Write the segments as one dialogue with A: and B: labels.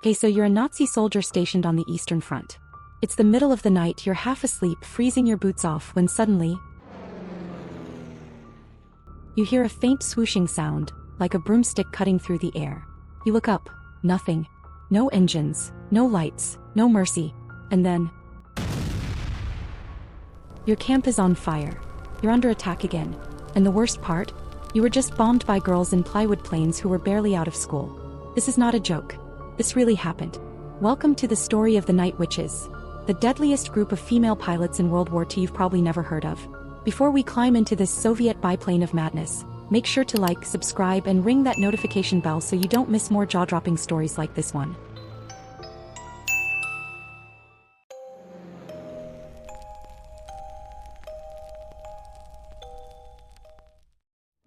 A: Okay, so you're a Nazi soldier stationed on the Eastern Front. It's the middle of the night, you're half asleep, freezing your boots off when suddenly you hear a faint swooshing sound, like a broomstick cutting through the air. You look up, nothing. No engines, no lights, no mercy. And then your camp is on fire. You're under attack again. And the worst part? You were just bombed by girls in plywood planes who were barely out of school. This is not a joke. This really happened. Welcome to the story of the Night Witches, the deadliest group of female pilots in World War II you've probably never heard of. Before we climb into this Soviet biplane of madness, make sure to like, subscribe, and ring that notification bell so you don't miss more jaw-dropping stories like this one.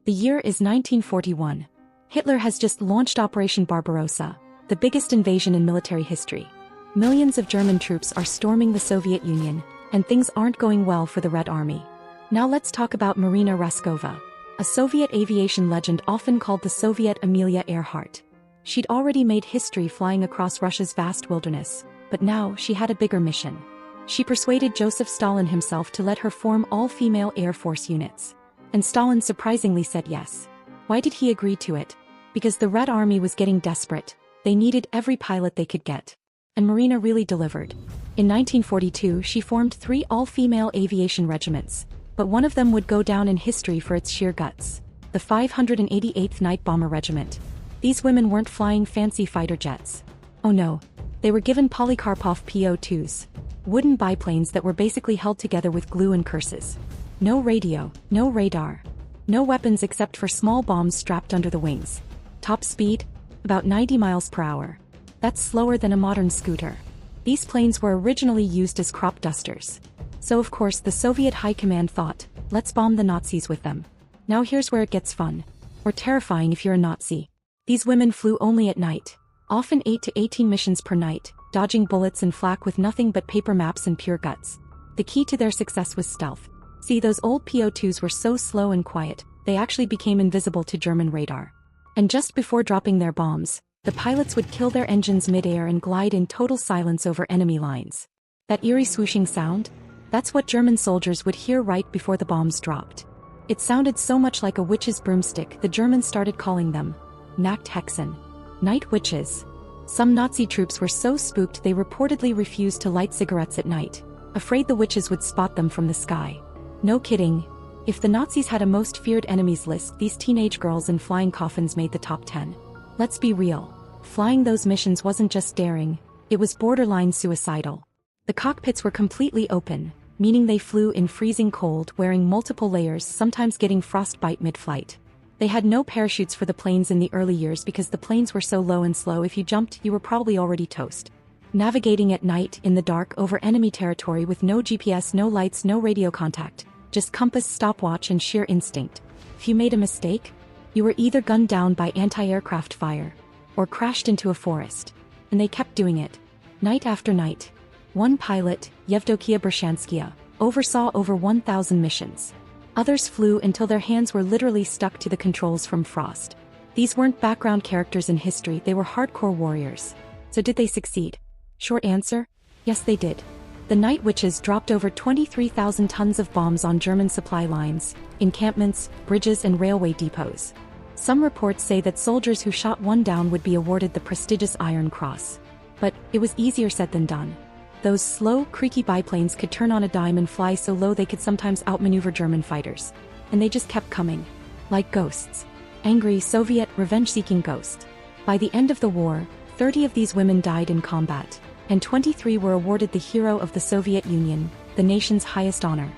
A: The year is 1941. Hitler has just launched Operation Barbarossa, the biggest invasion in military history. Millions of German troops are storming the Soviet Union, and things aren't going well for the Red Army. Now let's talk about Marina Raskova, a Soviet aviation legend often called the Soviet Amelia Earhart. She'd already made history flying across Russia's vast wilderness, but now she had a bigger mission. She persuaded Joseph Stalin himself to let her form all-female Air Force units. And Stalin surprisingly said yes. Why did he agree to it? Because the Red Army was getting desperate. They needed every pilot they could get. And Marina really delivered. In 1942, she formed 3 all-female aviation regiments, but one of them would go down in history for its sheer guts: the 588th Night Bomber Regiment. These women weren't flying fancy fighter jets. Oh no. They were given Polikarpov PO-2s, wooden biplanes that were basically held together with glue and curses. No radio, no radar. No weapons except for small bombs strapped under the wings. Top speed? About 90 miles per hour. That's slower than a modern scooter. These planes were originally used as crop dusters. So of course the Soviet High Command thought, let's bomb the Nazis with them. Now here's where it gets fun. Or terrifying if you're a Nazi. These women flew only at night. Often 8 to 18 missions per night, dodging bullets and flak with nothing but paper maps and pure guts. The key to their success was stealth. See, those old PO-2s were so slow and quiet, they actually became invisible to German radar. And just before dropping their bombs, the pilots would kill their engines mid-air and glide in total silence over enemy lines. That eerie swooshing sound? That's what German soldiers would hear right before the bombs dropped. It sounded so much like a witch's broomstick the Germans started calling them Nachthexen, night witches. Some Nazi troops were so spooked they reportedly refused to light cigarettes at night, afraid the witches would spot them from the sky. No kidding. If the Nazis had a most feared enemies list, these teenage girls in flying coffins made the top 10. Let's be real. Flying those missions wasn't just daring, it was borderline suicidal. The cockpits were completely open, meaning they flew in freezing cold, wearing multiple layers, sometimes getting frostbite mid-flight. They had no parachutes for the planes in the early years because the planes were so low and slow, if you jumped, you were probably already toast. Navigating at night in the dark over enemy territory with no GPS, no lights, no radio contact. Just compass, stopwatch, and sheer instinct. If you made a mistake, you were either gunned down by anti-aircraft fire, or crashed into a forest. And they kept doing it. Night after night. One pilot, Yevdokia Bershanskaya, oversaw over 1,000 missions. Others flew until their hands were literally stuck to the controls from frost. These weren't background characters in history, they were hardcore warriors. So did they succeed? Short answer, yes they did. The Night Witches dropped over 23,000 tons of bombs on German supply lines, encampments, bridges, and railway depots. Some reports say that soldiers who shot one down would be awarded the prestigious Iron Cross. But it was easier said than done. Those slow, creaky biplanes could turn on a dime and fly so low they could sometimes outmaneuver German fighters. And they just kept coming. Like ghosts. Angry Soviet, revenge-seeking ghosts. By the end of the war, 30 of these women died in combat, and 23 were awarded the Hero of the Soviet Union, the nation's highest honor.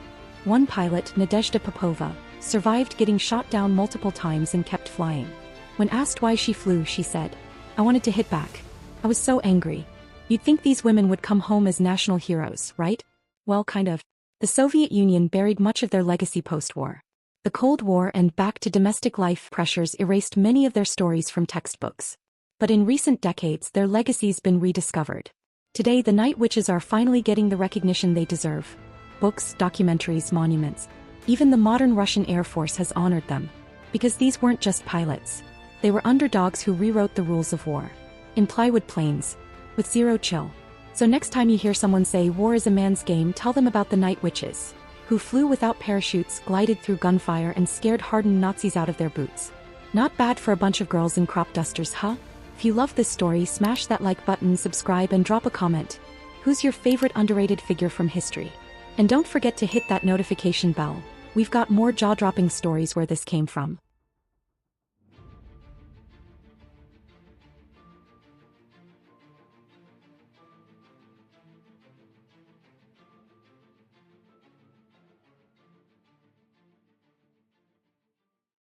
A: One pilot, Nadezhda Popova, survived getting shot down multiple times and kept flying. When asked why she flew, she said, "I wanted to hit back. I was so angry." You'd think these women would come home as national heroes, right? Well, kind of. The Soviet Union buried much of their legacy post-war. The Cold War and back-to-domestic life pressures erased many of their stories from textbooks. But in recent decades, their legacy's been rediscovered. Today, the Night Witches are finally getting the recognition they deserve. Books, documentaries, monuments. Even the modern Russian Air Force has honored them. Because these weren't just pilots. They were underdogs who rewrote the rules of war. in plywood plains, with zero chill. So next time you hear someone say war is a man's game, tell them about the night witches, who flew without parachutes, glided through gunfire, and scared hardened Nazis out of their boots. Not bad for a bunch of girls in crop dusters, huh? If you love this story, smash that like button, subscribe, and drop a comment. Who's your favorite underrated figure from history? And don't forget to hit that notification bell. We've got more jaw-dropping stories where this came from.